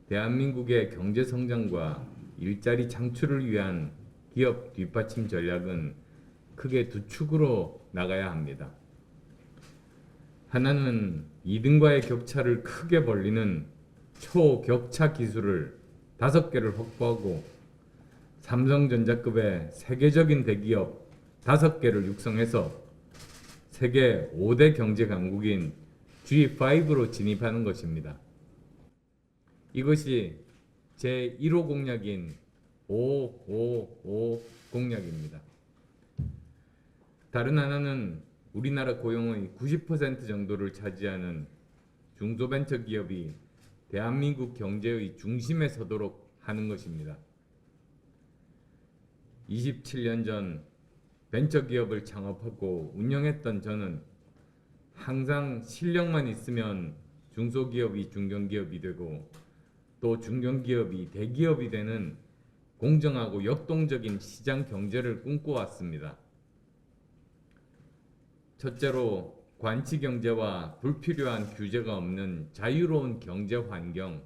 대한민국의 경제 성장과 일자리 창출을 위한 기업 뒷받침 전략은 크게 두 축으로 나가야 합니다. 하나는 이등과의 격차를 크게 벌리는 초격차 기술을 5개를 확보하고 삼성전자급의 세계적인 대기업 5개를 육성해서 세계 5대 경제 강국인 G5로 진입하는 것입니다. 이것이 제1호 공약인 555 공약입니다. 다른 하나는 우리나라 고용의 90% 정도를 차지하는 중소벤처기업이 대한민국 경제의 중심에 서도록 하는 것입니다. 27년 전 벤처기업을 창업하고 운영했던 저는 항상 실력만 있으면 중소기업이 중견기업이 되고 또 중견기업이 대기업이 되는 공정하고 역동적인 시장 경제를 꿈꿔왔습니다. 첫째로 관치 경제와 불필요한 규제가 없는 자유로운 경제 환경,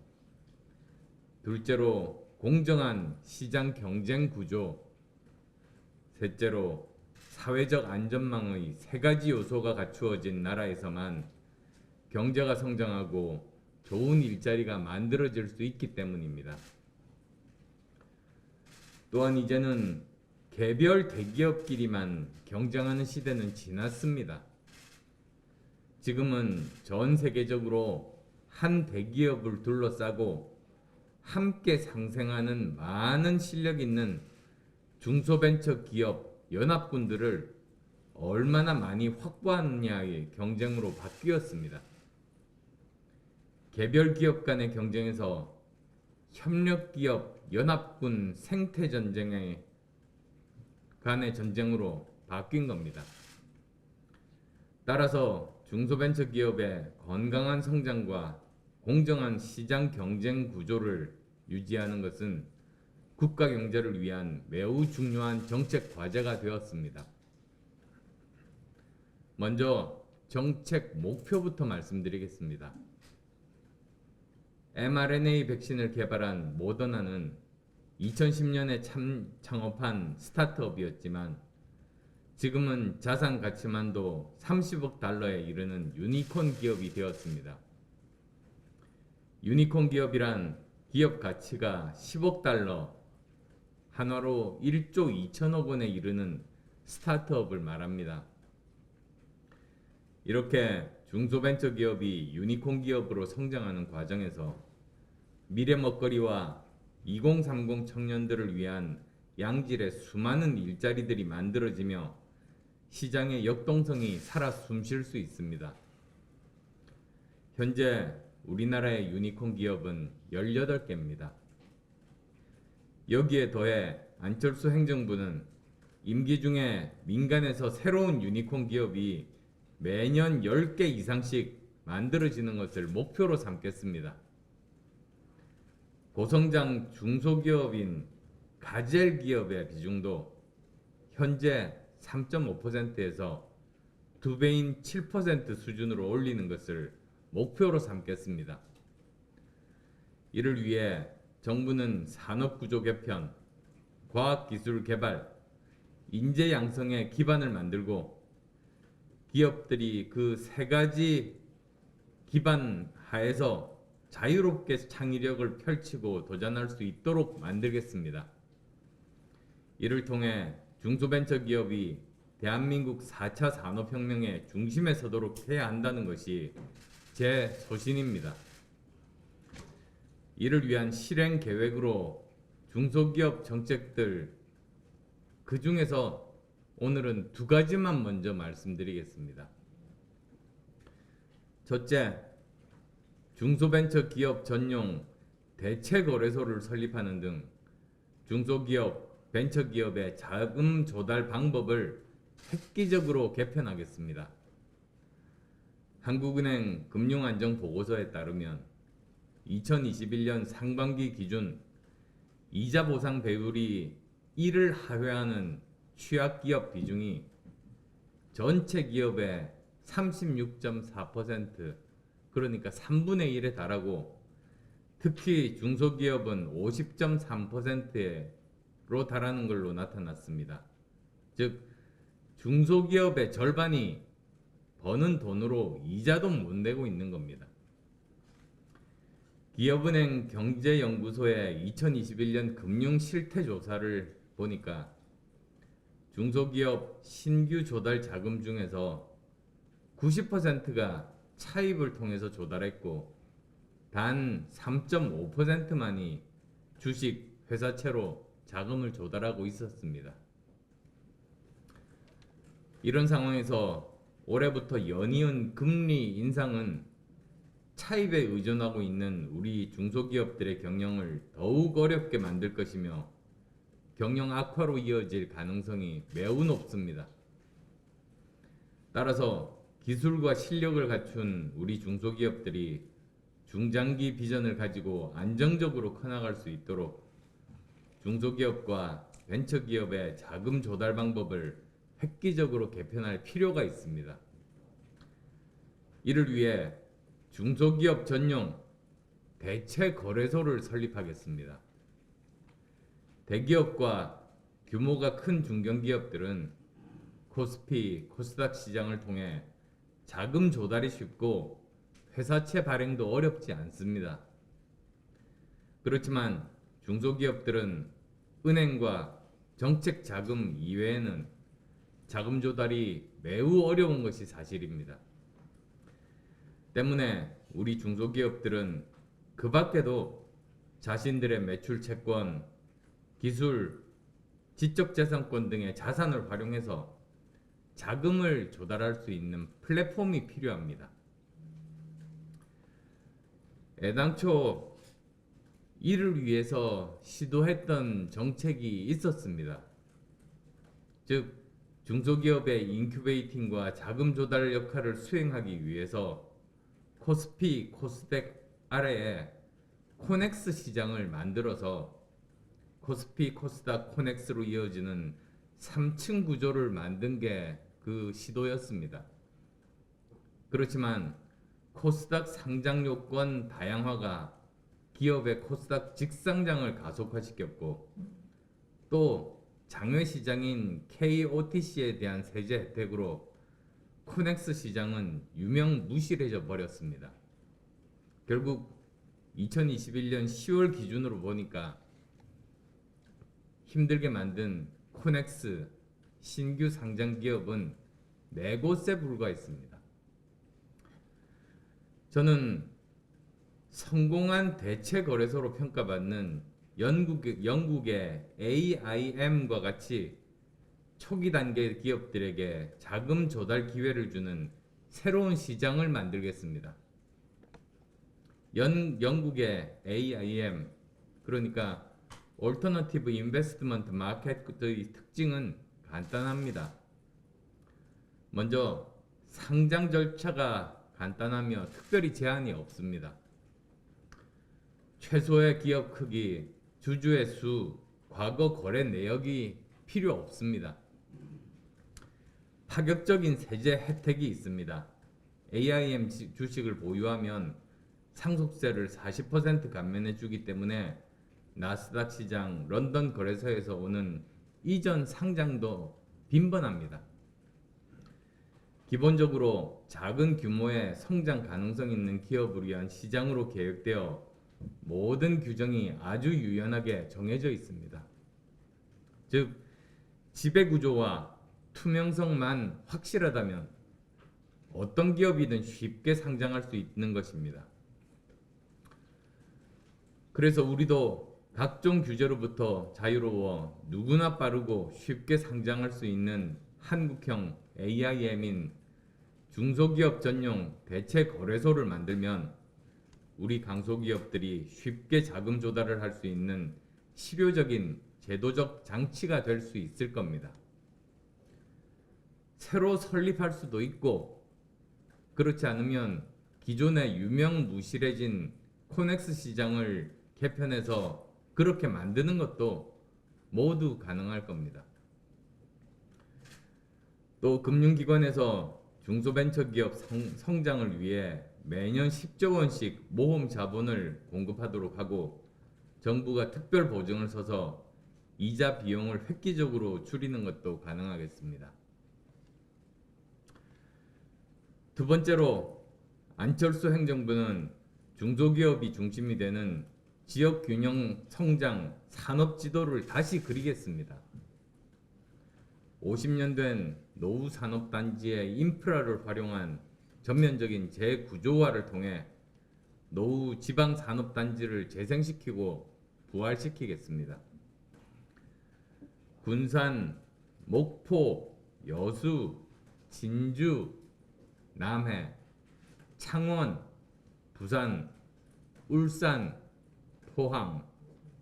둘째로 공정한 시장 경쟁 구조, 셋째로 사회적 안전망의 3가지 요소가 갖추어진 나라에서만 경제가 성장하고 좋은 일자리가 만들어질 수 있기 때문입니다. 또한 이제는 개별 대기업끼리만 경쟁하는 시대는 지났습니다. 지금은 전 세계적으로 한 대기업을 둘러싸고 함께 상생하는 많은 실력 있는 중소벤처기업 연합군들을 얼마나 많이 확보하느냐의 경쟁으로 바뀌었습니다. 개별 기업 간의 경쟁에서 협력기업 연합군 생태전쟁의 간의 전쟁으로 바뀐 겁니다. 따라서 중소벤처기업의 건강한 성장과 공정한 시장 경쟁 구조를 유지하는 것은 국가 경제를 위한 매우 중요한 정책 과제가 되었습니다. 먼저 정책 목표부터 말씀드리겠습니다. mRNA 백신을 개발한 모더나는 2010년에 창업한 스타트업이었지만 지금은 자산 가치만도 30억 달러에 이르는 유니콘 기업이 되었습니다. 유니콘 기업이란 기업 가치가 10억 달러, 한화로 1조 2천억 원에 이르는 스타트업을 말합니다. 이렇게 중소벤처기업이 유니콘 기업으로 성장하는 과정에서 미래 먹거리와 2030 청년들을 위한 양질의 수많은 일자리들이 만들어지며 시장의 역동성이 살아 숨쉴 수 있습니다. 현재 우리나라의 유니콘 기업은 18개입니다. 여기에 더해 안철수 행정부는 임기 중에 민간에서 새로운 유니콘 기업이 매년 10개 이상씩 만들어지는 것을 목표로 삼겠습니다. 고성장 중소기업인 가젤 기업의 비중도 현재 3.5%에서 2배인 7% 수준으로 올리는 것을 목표로 삼겠습니다. 이를 위해 정부는 산업구조 개편, 과학기술 개발, 인재 양성의 기반을 만들고 기업들이 그 3가지 기반 하에서 자유롭게 창의력을 펼치고 도전할 수 있도록 만들겠습니다. 이를 통해 중소벤처기업이 대한민국 4차 산업혁명의 중심에 서도록 해야 한다는 것이 제 소신입니다. 이를 위한 실행 계획으로 중소기업 정책들 그 중에서 오늘은 2가지만 먼저 말씀드리겠습니다. 첫째, 중소벤처기업 전용 대체거래소를 설립하는 등 중소기업, 벤처기업의 자금 조달 방법을 획기적으로 개편하겠습니다. 한국은행 금융안정보고서에 따르면 2021년 상반기 기준 이자 보상 배율이 1을 하회하는 취약기업 비중이 전체 기업의 36.4%, 그러니까 3분의 1에 달하고 특히 중소기업은 50.3%로 달하는 걸로 나타났습니다. 즉 중소기업의 절반이 버는 돈으로 이자도 못 내고 있는 겁니다. 기업은행 경제연구소의 2021년 금융실태조사를 보니까 중소기업 신규 조달 자금 중에서 90%가 차입을 통해서 조달했고 단 3.5%만이 주식 회사채로 자금을 조달하고 있었습니다. 이런 상황에서 올해부터 연이은 금리 인상은 차입에 의존하고 있는 우리 중소기업들의 경영을 더욱 어렵게 만들 것이며 경영 악화로 이어질 가능성이 매우 높습니다. 따라서 기술과 실력을 갖춘 우리 중소기업들이 중장기 비전을 가지고 안정적으로 커나갈 수 있도록 중소기업과 벤처기업의 자금 조달 방법을 획기적으로 개편할 필요가 있습니다. 이를 위해 중소기업 전용 대체 거래소를 설립하겠습니다. 대기업과 규모가 큰 중견기업들은 코스피, 코스닥 시장을 통해 자금 조달이 쉽고 회사채 발행도 어렵지 않습니다. 그렇지만 중소기업들은 은행과 정책 자금 이외에는 자금 조달이 매우 어려운 것이 사실입니다. 때문에 우리 중소기업들은 그 밖에도 자신들의 매출 채권, 기술, 지적재산권 등의 자산을 활용해서 자금을 조달할 수 있는 플랫폼이 필요합니다. 애당초 이를 위해서 시도했던 정책이 있었습니다. 즉 중소기업의 인큐베이팅과 자금 조달 역할을 수행하기 위해서 코스피, 코스닥 아래에 코넥스 시장을 만들어서 코스피, 코스닥, 코넥스로 이어지는 3층 구조를 만든 게 그 시도였습니다. 그렇지만 코스닥 상장 요건 다양화가 기업의 코스닥 직상장을 가속화시켰고 또 장외 시장인 KOTC에 대한 세제 혜택으로 코넥스 시장은 유명무실해져 버렸습니다. 결국 2021년 10월 기준으로 보니까 힘들게 만든 코넥스 신규 상장 기업은 4곳에 불과했습니다. 저는 성공한 대체 거래소로 평가받는 영국의 AIM과 같이 초기 단계 기업들에게 자금 조달 기회를 주는 새로운 시장을 만들겠습니다. 영국의 AIM, 그러니까 Alternative Investment Market의 특징은 간단합니다. 먼저 상장 절차가 간단하며 특별히 제한이 없습니다. 최소의 기업 크기, 주주의 수, 과거 거래 내역이 필요 없습니다. 파격적인 세제 혜택이 있습니다. AIM 주식을 보유하면 상속세를 40% 감면해 주기 때문에 나스닥 시장, 런던 거래소에서 오는 이전 상장도 빈번합니다. 기본적으로 작은 규모의 성장 가능성 있는 기업을 위한 시장으로 계획되어 모든 규정이 아주 유연하게 정해져 있습니다. 즉, 지배구조와 투명성만 확실하다면 어떤 기업이든 쉽게 상장할 수 있는 것입니다. 그래서 우리도 각종 규제로부터 자유로워 누구나 빠르고 쉽게 상장할 수 있는 한국형 AIM인 중소기업 전용 대체 거래소를 만들면 우리 강소기업들이 쉽게 자금 조달을 할 수 있는 실효적인 제도적 장치가 될 수 있을 겁니다. 새로 설립할 수도 있고 그렇지 않으면 기존의 유명무실해진 코넥스 시장을 개편해서 그렇게 만드는 것도 모두 가능할 겁니다. 또 금융기관에서 중소벤처기업 성장을 위해 매년 10조 원씩 모험 자본을 공급하도록 하고 정부가 특별 보증을 서서 이자 비용을 획기적으로 줄이는 것도 가능하겠습니다. 두 번째로 안철수 행정부는 중소기업이 중심이 되는 지역균형 성장 산업 지도를 다시 그리겠습니다. 50년 된 노후 산업단지의 인프라를 활용한 전면적인 재구조화를 통해 노후 지방 산업단지를 재생시키고 부활시키겠습니다. 군산, 목포, 여수, 진주, 남해, 창원, 부산, 울산, 포항,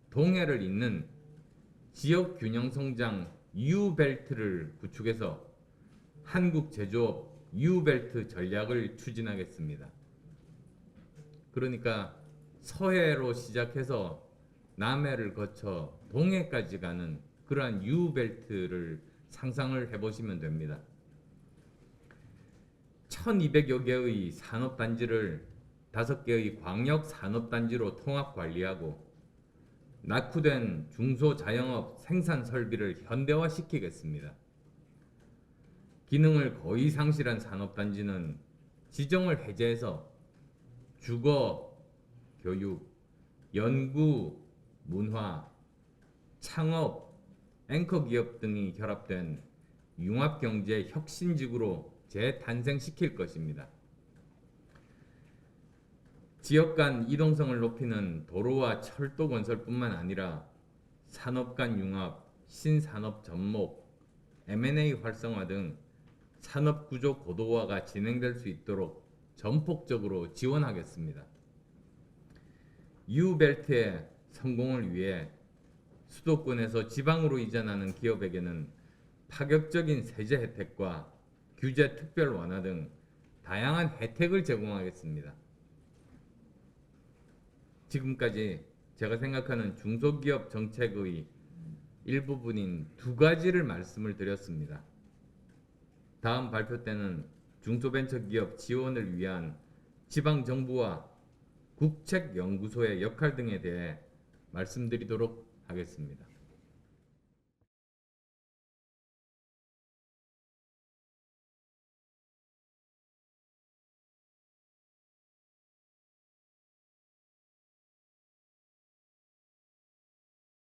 동해를 잇는 지역균형성장 U벨트를 구축해서 한국 제조업 U벨트 전략을 추진하겠습니다. 그러니까 서해로 시작해서 남해를 거쳐 동해까지 가는 그러한 U벨트를 상상을 해보시면 됩니다. 1200여 개의 산업단지를 5개의 광역산업단지로 통합관리하고 낙후된 중소자영업 생산설비를 현대화시키겠습니다. 기능을 거의 상실한 산업단지는 지정을 해제해서 주거, 교육, 연구, 문화, 창업, 앵커기업 등이 결합된 융합경제 혁신지구로 재탄생시킬 것입니다. 지역 간 이동성을 높이는 도로와 철도 건설뿐만 아니라 산업 간 융합, 신산업 접목, M&A 활성화 등 산업구조 고도화가 진행될 수 있도록 전폭적으로 지원하겠습니다. U벨트의 성공을 위해 수도권에서 지방으로 이전하는 기업에게는 파격적인 세제 혜택과 규제 특별 완화 등 다양한 혜택을 제공하겠습니다. 지금까지 제가 생각하는 중소기업 정책의 일부분인 2가지를 말씀을 드렸습니다. 다음 발표 때는 중소벤처기업 지원을 위한 지방정부와 국책연구소의 역할 등에 대해 말씀드리도록 하겠습니다.